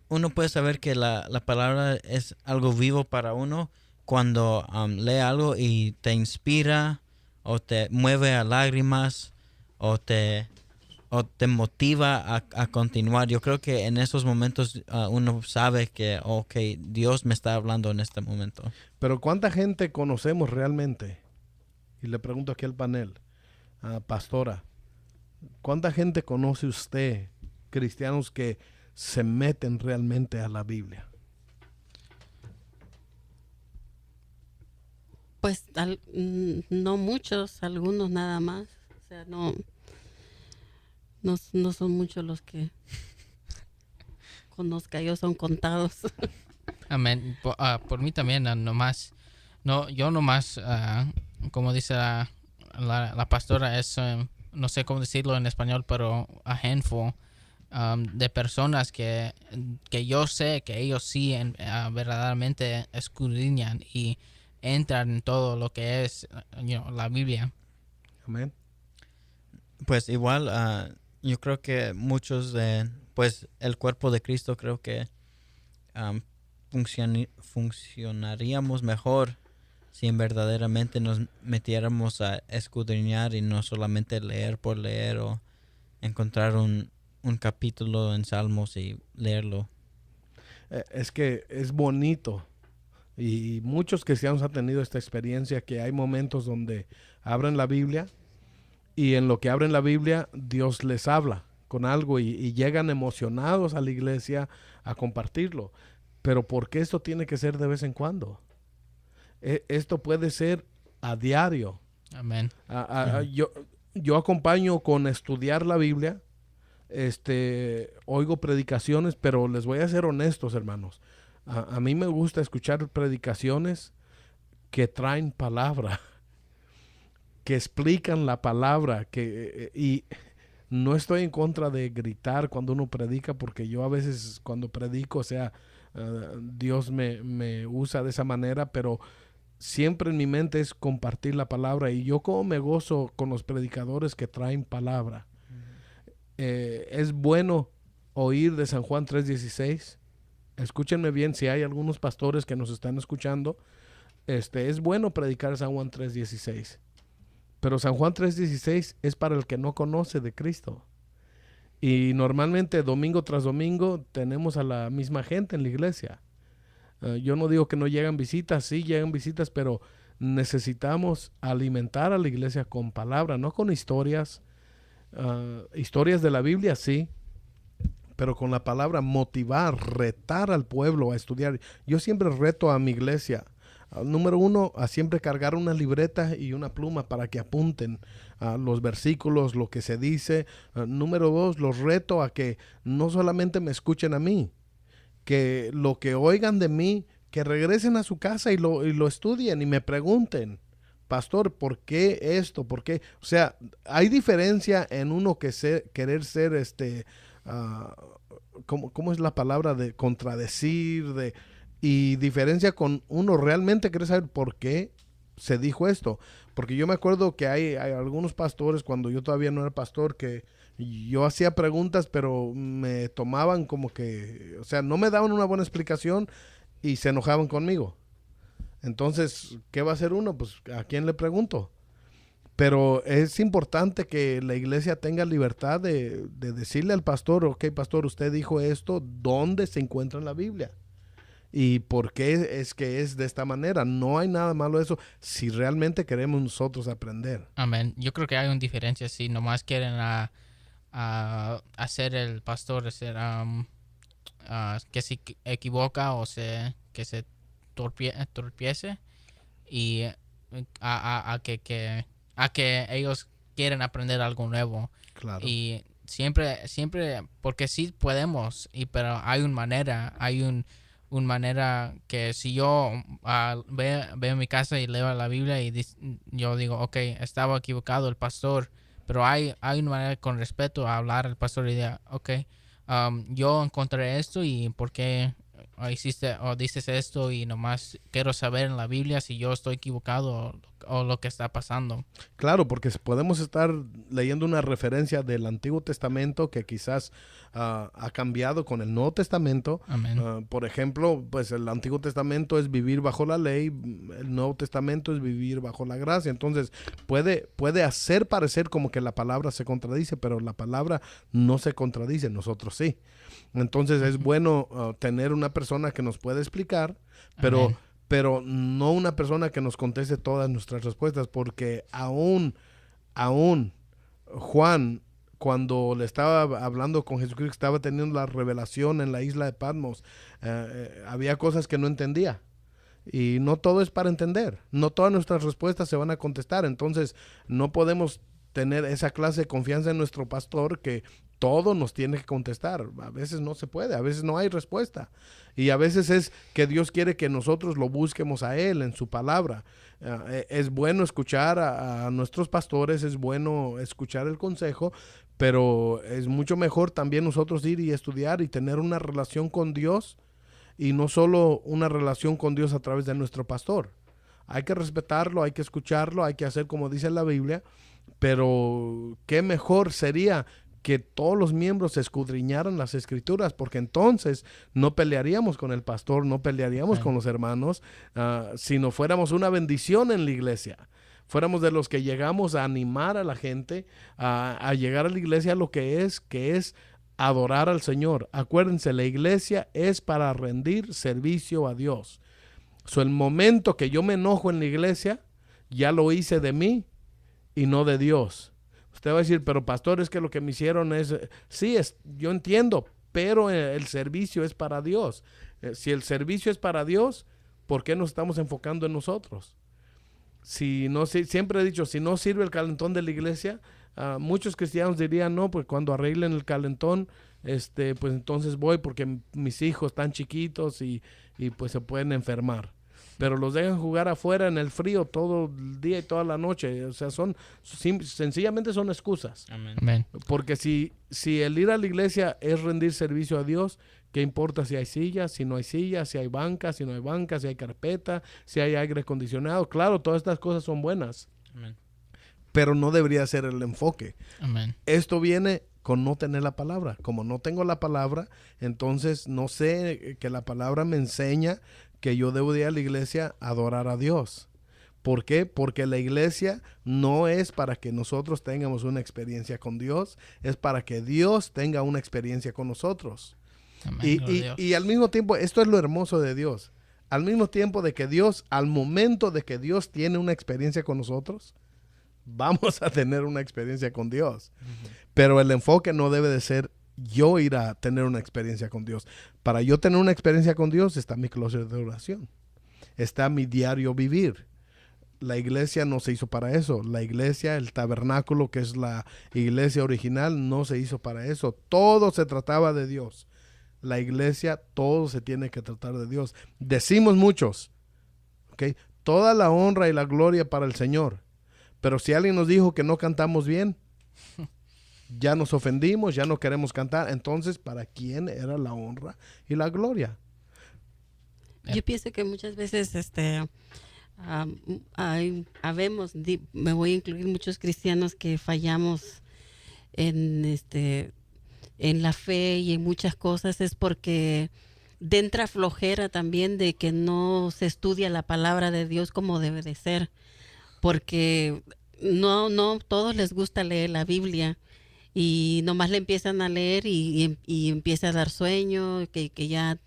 Speaker 3: uno puede saber que la palabra es algo vivo para uno cuando lee algo y te inspira o te mueve a lágrimas o te motiva a continuar. Yo creo que en esos momentos uno sabe que, okay, Dios me está hablando en este momento.
Speaker 1: Pero ¿cuánta gente conocemos realmente? Y le pregunto aquí al panel, pastora, ¿cuánta gente conoce usted, cristianos que se meten realmente a la Biblia?
Speaker 4: Pues no muchos, algunos nada más. O sea, no son muchos los que conozca yo, son contados.
Speaker 2: Amén. Por mí también, yo nomás, como dice la pastora, es, no sé cómo decirlo en español, pero a handful de personas que yo sé que ellos sí verdaderamente escudriñan y entran en todo lo que es la Biblia.
Speaker 1: Amén.
Speaker 3: Pues igual, yo creo que muchos pues el cuerpo de Cristo creo que funcionaríamos mejor si verdaderamente nos metiéramos a escudriñar y no solamente leer por leer o encontrar un capítulo en Salmos y leerlo.
Speaker 1: Es que es bonito. Y muchos cristianos han tenido esta experiencia que hay momentos donde abren la Biblia y en lo que abren la Biblia Dios les habla con algo y llegan emocionados a la iglesia a compartirlo. Pero ¿por qué esto tiene que ser de vez en cuando? Esto puede ser a diario.
Speaker 2: Amén.
Speaker 1: Yo acompaño con estudiar la Biblia, oigo predicaciones, pero les voy a ser honestos, hermanos. A mí me gusta escuchar predicaciones que traen palabra, que explican la palabra, y no estoy en contra de gritar cuando uno predica, porque yo a veces cuando predico, o sea, Dios me usa de esa manera, pero siempre en mi mente es compartir la palabra, y yo como me gozo con los predicadores que traen palabra. Es bueno oír de San Juan 3:16. Escúchenme bien, si hay algunos pastores que nos están escuchando, es bueno predicar San Juan 3:16. Pero San Juan 3:16 es para el que no conoce de Cristo. Y normalmente domingo tras domingo tenemos a la misma gente en la iglesia. Yo no digo que no llegan visitas, sí llegan visitas, pero necesitamos alimentar a la iglesia con palabra, no con historias. Historias de la Biblia, sí, pero con la palabra, motivar, retar al pueblo a estudiar. Yo siempre reto a mi iglesia, número uno, a siempre cargar una libreta y una pluma para que apunten los versículos, lo que se dice. Número dos, los reto a que no solamente me escuchen a mí, que lo que oigan de mí, que regresen a su casa y lo estudien y me pregunten, pastor, ¿por qué esto? ¿Por qué? O sea, hay diferencia en uno que querer ser ¿cómo es la palabra? De contradecir, y diferencia con uno realmente querer saber por qué se dijo esto. Porque yo me acuerdo que hay algunos pastores, cuando yo todavía no era pastor, que yo hacía preguntas, pero me tomaban como que, o sea, no me daban una buena explicación y se enojaban conmigo. Entonces, ¿qué va a hacer uno? Pues, ¿a quién le pregunto? Pero es importante que la iglesia tenga libertad de decirle al pastor, ok, pastor, usted dijo esto, ¿dónde se encuentra en la Biblia? ¿Y por qué es que es de esta manera? No hay nada malo de eso si realmente queremos nosotros aprender.
Speaker 2: Amén. Yo creo que hay una diferencia si nomás quieren hacer el pastor que se equivoca o que se torpiece y a que ellos quieren aprender algo nuevo.
Speaker 1: Claro.
Speaker 2: Y siempre, porque sí podemos, pero hay una manera, una manera que si yo veo mi casa y leo la Biblia y yo digo, ok, estaba equivocado el pastor, pero hay una manera con respeto a hablar al pastor y diga, ok, yo encontré esto y por qué hiciste o dices esto y nomás quiero saber en la Biblia si yo estoy equivocado o lo que está pasando.
Speaker 1: Claro, porque podemos estar leyendo una referencia del Antiguo Testamento que quizás ha cambiado con el Nuevo Testamento.
Speaker 2: Amén.
Speaker 1: Por ejemplo, pues el Antiguo Testamento es vivir bajo la ley, el Nuevo Testamento es vivir bajo la gracia. Entonces puede hacer parecer como que la palabra se contradice, pero la palabra no se contradice, nosotros sí. Entonces es bueno tener una persona que nos pueda explicar,
Speaker 2: Amén.
Speaker 1: pero no una persona que nos conteste todas nuestras respuestas, porque aún Juan, cuando le estaba hablando con Jesucristo, estaba teniendo la revelación en la isla de Patmos, había cosas que no entendía. Y no todo es para entender, no todas nuestras respuestas se van a contestar, entonces no podemos tener esa clase de confianza en nuestro pastor que todo nos tiene que contestar. A veces no se puede, a veces no hay respuesta. Y a veces es que Dios quiere que nosotros lo busquemos a Él en su palabra. Es bueno escuchar a nuestros pastores, es bueno escuchar el consejo, pero es mucho mejor también nosotros ir y estudiar y tener una relación con Dios, y no solo una relación con Dios a través de nuestro pastor. Hay que respetarlo, hay que escucharlo, hay que hacer como dice la Biblia, pero qué mejor sería que todos los miembros escudriñaran las escrituras, porque entonces no pelearíamos con el pastor, no pelearíamos con los hermanos, sino fuéramos una bendición en la iglesia. Fuéramos de los que llegamos a animar a la gente a llegar a la iglesia, lo que es adorar al Señor. Acuérdense, la iglesia es para rendir servicio a Dios. El momento que yo me enojo en la iglesia, ya lo hice de mí y no de Dios. Usted va a decir, pero pastor, es que lo que me hicieron es... Sí, yo entiendo, pero el servicio es para Dios. Si el servicio es para Dios, ¿por qué nos estamos enfocando en nosotros? Siempre he dicho, si no sirve el calentón de la iglesia, muchos cristianos dirían, no, pues cuando arreglen el calentón, pues entonces voy porque mis hijos están chiquitos y pues se pueden enfermar. Pero los dejan jugar afuera en el frío todo el día y toda la noche. O sea, sencillamente son excusas.
Speaker 3: Amén.
Speaker 2: Amén.
Speaker 1: Porque si el ir a la iglesia es rendir servicio a Dios, ¿qué importa si hay sillas, si no hay sillas, si hay bancas, si no hay bancas, si hay carpeta, si hay aire acondicionado? Claro, todas estas cosas son buenas.
Speaker 3: Amén.
Speaker 1: Pero no debería ser el enfoque.
Speaker 2: Amén.
Speaker 1: Esto viene con no tener la palabra. Como no tengo la palabra, entonces no sé que la palabra me enseña que yo debo ir a la iglesia a adorar a Dios. ¿Por qué? Porque la iglesia no es para que nosotros tengamos una experiencia con Dios, es para que Dios tenga una experiencia con nosotros.
Speaker 2: Amén.
Speaker 1: Y al mismo tiempo, esto es lo hermoso de Dios. al mismo tiempo de que Dios, al momento de que Dios tiene una experiencia con nosotros, vamos a tener una experiencia con Dios. Pero el enfoque no debe de ser yo ir a tener una experiencia con Dios. Para yo tener una experiencia con Dios está mi closet de oración. Está mi diario vivir. La iglesia no se hizo para eso. La iglesia, el tabernáculo, que es la iglesia original, no se hizo para eso. Todo se trataba de Dios. La iglesia, todo se tiene que tratar de Dios. Decimos muchos, ¿ok? Toda la honra y la gloria para el Señor. Pero si alguien nos dijo que no cantamos bien, ya nos ofendimos, ya no queremos cantar. Entonces, ¿para quién era la honra y la gloria?
Speaker 4: Yo pienso que muchas veces me voy a incluir muchos cristianos que fallamos en en la fe y en muchas cosas, es porque entra flojera también de que no se estudia la palabra de Dios como debe de ser, porque no todos les gusta leer la Biblia y nomás le empiezan a leer y empieza a dar sueño, que ya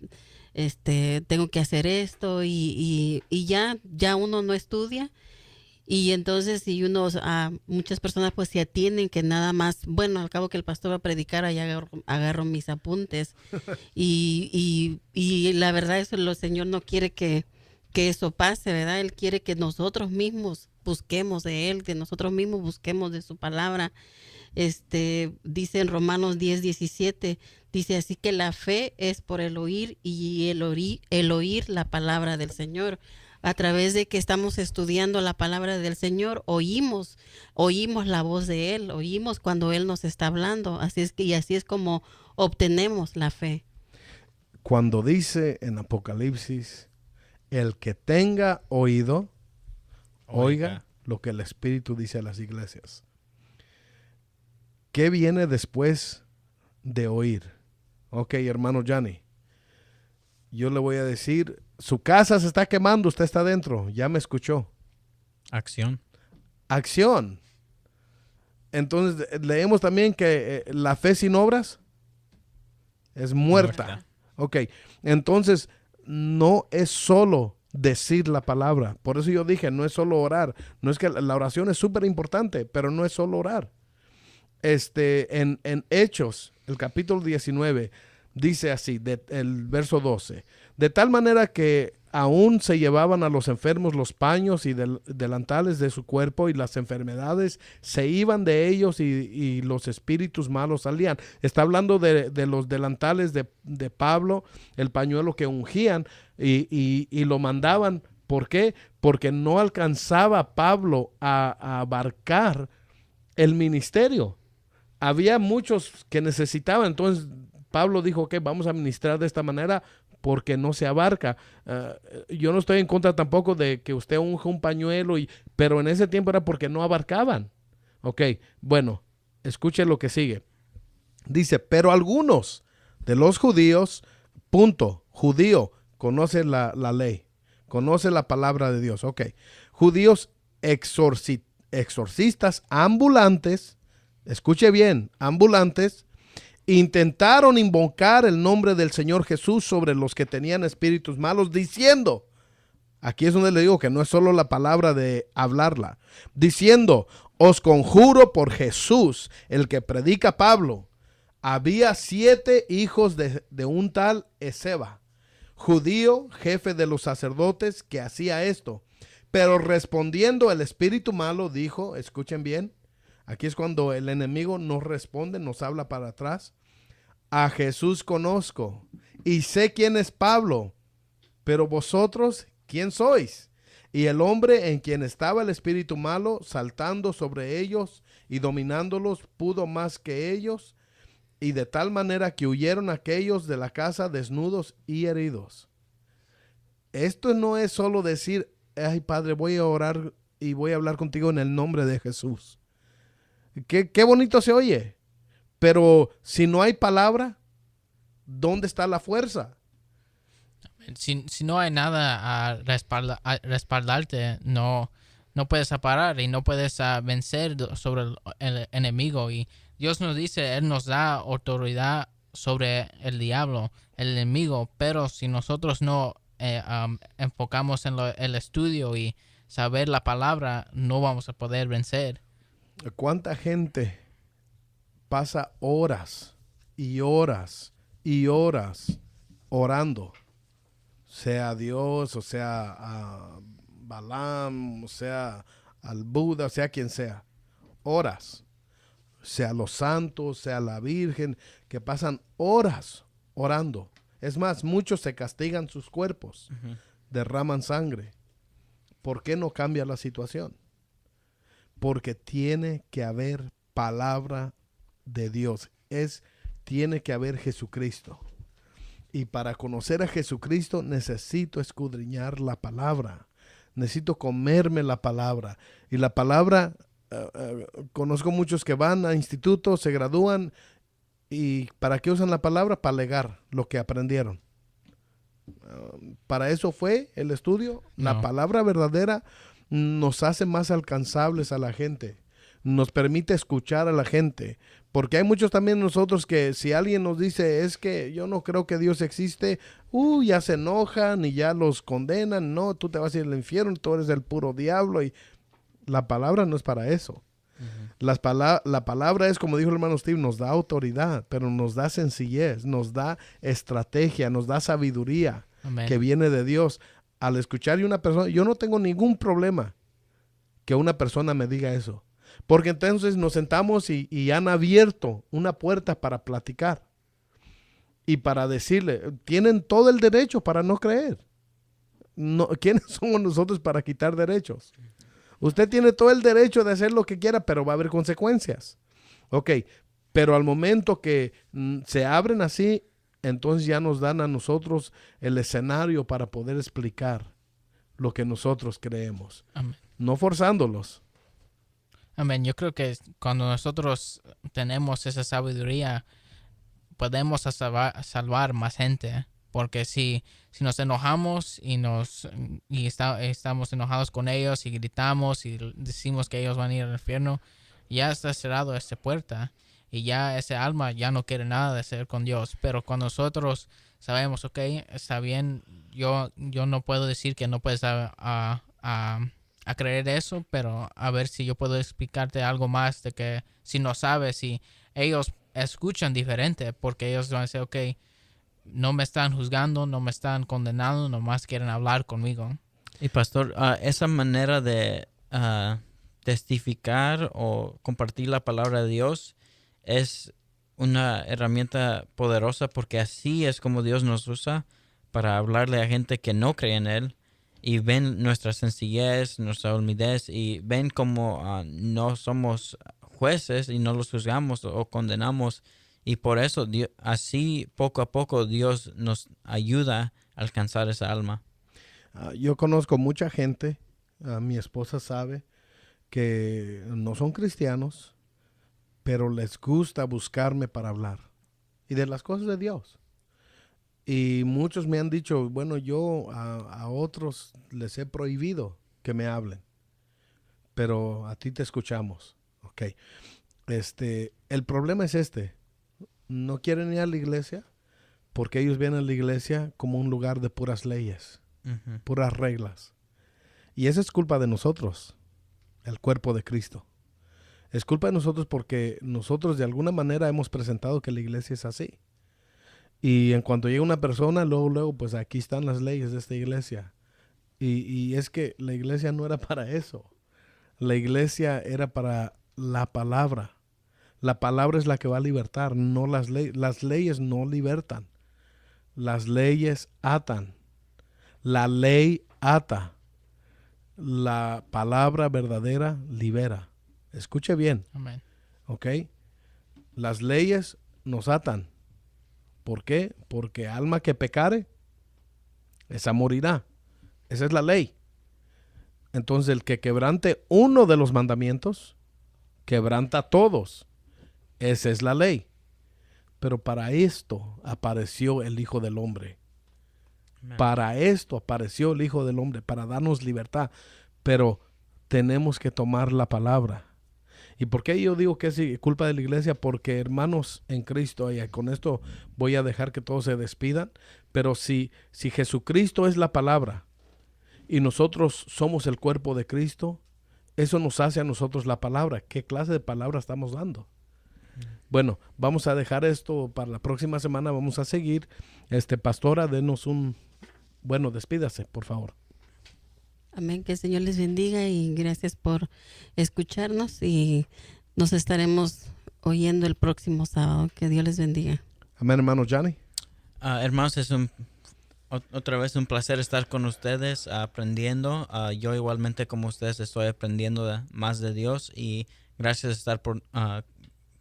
Speaker 4: tengo que hacer esto y ya uno no estudia. Y entonces si muchas personas pues se atienden que nada más, bueno, al cabo que el pastor va a predicar, ahí agarro mis apuntes. y la verdad eso el Señor no quiere que eso pase, ¿verdad? Él quiere que nosotros mismos busquemos de Él, que nosotros mismos busquemos de su palabra. Dice en Romanos 10:17, dice así que la fe es por el oír y el oír la palabra del Señor. A través de que estamos estudiando la palabra del Señor, oímos la voz de Él, oímos cuando Él nos está hablando. Así es como obtenemos la fe.
Speaker 1: Cuando dice en Apocalipsis, el que tenga oído, oiga lo que el Espíritu dice a las iglesias. ¿Qué viene después de oír? Ok, hermano Johnny, yo le voy a decir, su casa se está quemando, usted está dentro, ya me escuchó.
Speaker 3: Acción.
Speaker 1: Acción. Entonces leemos también que la fe sin obras es muerta. Ok, entonces no es solo decir la palabra. Por eso yo dije, no es solo orar. No es que la oración es súper importante, pero no es solo orar. En Hechos, el capítulo 19, dice así, el verso 12. De tal manera que aún se llevaban a los enfermos los paños y delantales de su cuerpo, y las enfermedades se iban de ellos y los espíritus malos salían. Está hablando de los delantales de Pablo, el pañuelo que ungían y lo mandaban. ¿Por qué? Porque no alcanzaba Pablo a abarcar el ministerio. Había muchos que necesitaban, entonces Pablo dijo, ok, vamos a ministrar de esta manera porque no se abarca. Yo no estoy en contra tampoco de que usted unja un pañuelo, pero en ese tiempo era porque no abarcaban. Ok, bueno, escuche lo que sigue. Dice, pero algunos de los judíos, judío, conoce la ley, conoce la palabra de Dios. Ok, judíos exorcistas ambulantes, escuche bien, ambulantes, intentaron invocar el nombre del Señor Jesús sobre los que tenían espíritus malos, diciendo, aquí es donde le digo que no es solo la palabra de hablarla, diciendo, os conjuro por Jesús, el que predica Pablo. Había 7 hijos de un tal Esceva, judío, jefe de los sacerdotes, que hacía esto. Pero respondiendo el espíritu malo dijo, escuchen bien, aquí es cuando el enemigo nos responde, nos habla para atrás. A Jesús conozco y sé quién es Pablo, pero vosotros, ¿quién sois? Y el hombre en quien estaba el espíritu malo, saltando sobre ellos y dominándolos, pudo más que ellos, y de tal manera que huyeron aquellos de la casa desnudos y heridos. Esto no es solo decir, ay Padre, voy a orar y voy a hablar contigo en el nombre de Jesús. Qué bonito se oye, pero si no hay palabra, ¿dónde está la fuerza?
Speaker 2: Si no hay nada a respaldarte, no puedes parar y no puedes vencer sobre el enemigo. Y Dios nos dice, Él nos da autoridad sobre el diablo, el enemigo, pero si nosotros no enfocamos en el estudio y saber la palabra, no vamos a poder vencer.
Speaker 1: ¿Cuánta gente pasa horas y horas y horas orando? Sea a Dios, o sea a Balaam, o sea al Buda, o sea quien sea. Horas. Sea los santos, sea la Virgen, que pasan horas orando. Es más, muchos se castigan sus cuerpos, derraman sangre. ¿Por qué no cambia la situación? Porque tiene que haber palabra de Dios. Tiene que haber Jesucristo. Y para conocer a Jesucristo necesito escudriñar la palabra. Necesito comerme la palabra. Y la palabra, conozco muchos que van a institutos, se gradúan. ¿Y para qué usan la palabra? Para legar lo que aprendieron. Para eso fue el estudio.
Speaker 2: No.
Speaker 1: La palabra verdadera nos hace más alcanzables a la gente. Nos permite escuchar a la gente. Porque hay muchos también nosotros que si alguien nos dice es que yo no creo que Dios existe, ya se enojan y ya los condenan. No, tú te vas a ir al infierno, tú eres el puro diablo. Y la palabra no es para eso. La palabra es, como dijo el hermano Steve, nos da autoridad, pero nos da sencillez, nos da estrategia, nos da sabiduría.
Speaker 2: Amén.
Speaker 1: Que viene de Dios. Al escuchar a una persona, yo no tengo ningún problema que una persona me diga eso. Porque entonces nos sentamos y han abierto una puerta para platicar. Y para decirle, tienen todo el derecho para no creer. No, ¿quiénes somos nosotros para quitar derechos? Usted tiene todo el derecho de hacer lo que quiera, pero va a haber consecuencias. Ok, pero al momento que se abren así, entonces ya nos dan a nosotros el escenario para poder explicar lo que nosotros creemos.
Speaker 2: Amén.
Speaker 1: No forzándolos.
Speaker 2: Amén. Yo creo que cuando nosotros tenemos esa sabiduría, podemos salvar más gente. Porque si nos enojamos y estamos enojados con ellos y gritamos y decimos que ellos van a ir al infierno, ya está cerrado esa puerta y ya ese alma ya no quiere nada de ser con Dios. Pero cuando nosotros sabemos, ok, está bien, yo no puedo decir que no puedes a creer eso, pero a ver si yo puedo explicarte algo más de que si no sabes, si ellos escuchan diferente, porque ellos van a decir, ok, no me están juzgando, no me están condenando, nomás quieren hablar conmigo.
Speaker 3: Y pastor, esa manera de testificar o compartir la palabra de Dios es una herramienta poderosa, porque así es como Dios nos usa para hablarle a gente que no cree en Él y ven nuestra sencillez, nuestra humildad y ven como no somos jueces y no los juzgamos o condenamos. Y por eso, así poco a poco, Dios nos ayuda a alcanzar esa alma.
Speaker 1: Yo conozco mucha gente, mi esposa sabe, que no son cristianos, pero les gusta buscarme para hablar. Y de las cosas de Dios. Y muchos me han dicho, bueno, yo a otros les he prohibido que me hablen, pero a ti te escuchamos. Ok. El problema es no quieren ir a la iglesia porque ellos ven a la iglesia como un lugar de puras leyes, puras reglas. Y esa es culpa de nosotros, el cuerpo de Cristo. Es culpa de nosotros porque nosotros de alguna manera hemos presentado que la iglesia es así. Y en cuanto llega una persona, luego, pues aquí están las leyes de esta iglesia. Y es que la iglesia no era para eso. La iglesia era para la palabra. La palabra es la que va a libertar, no las leyes. Las leyes no libertan. Las leyes atan. La ley ata. La palabra verdadera libera. Escuche bien.
Speaker 2: Amén.
Speaker 1: ¿Ok? Las leyes nos atan. ¿Por qué? Porque alma que pecare, esa morirá. Esa es la ley. Entonces el que quebrante uno de los mandamientos, quebranta todos. Esa es la ley. Pero para esto apareció el Hijo del Hombre.
Speaker 3: Amen.
Speaker 1: Para esto apareció el Hijo del Hombre, para darnos libertad. Pero tenemos que tomar la palabra. ¿Y por qué yo digo que es culpa de la iglesia? Porque hermanos en Cristo, y con esto voy a dejar que todos se despidan, pero si Jesucristo es la palabra y nosotros somos el cuerpo de Cristo, eso nos hace a nosotros la palabra. ¿Qué clase de palabra estamos dando? Bueno, vamos a dejar esto para la próxima semana. Vamos a seguir. Pastora, denos bueno, despídase, por favor.
Speaker 4: Amén, que el Señor les bendiga y gracias por escucharnos y nos estaremos oyendo el próximo sábado. Que Dios les bendiga.
Speaker 1: Amén, hermano Johnny.
Speaker 3: Hermanos, es otra vez un placer estar con ustedes aprendiendo. Yo igualmente como ustedes estoy aprendiendo más de Dios y gracias por estar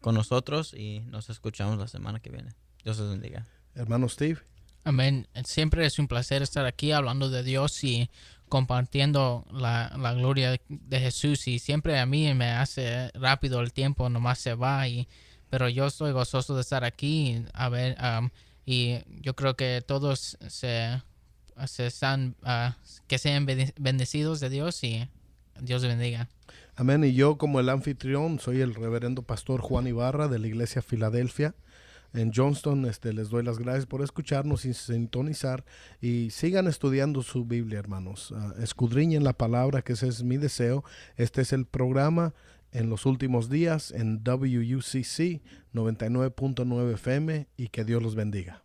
Speaker 3: con nosotros y nos escuchamos la semana que viene. Dios les bendiga.
Speaker 1: Hermano Steve.
Speaker 2: Amén. Siempre es un placer estar aquí hablando de Dios y compartiendo la gloria de Jesús. Y siempre a mí me hace rápido el tiempo, nomás se va. Pero yo estoy gozoso de estar aquí. Y yo creo que todos se están, que sean bendecidos de Dios y Dios les bendiga.
Speaker 1: Amén. Y yo como el anfitrión soy el reverendo pastor Juan Ibarra de la iglesia Filadelfia en Johnston. Les doy las gracias por escucharnos y sintonizar y sigan estudiando su Biblia, hermanos. Escudriñen la palabra, que ese es mi deseo. Este es el programa en los últimos días en WUCC 99.9 FM y que Dios los bendiga.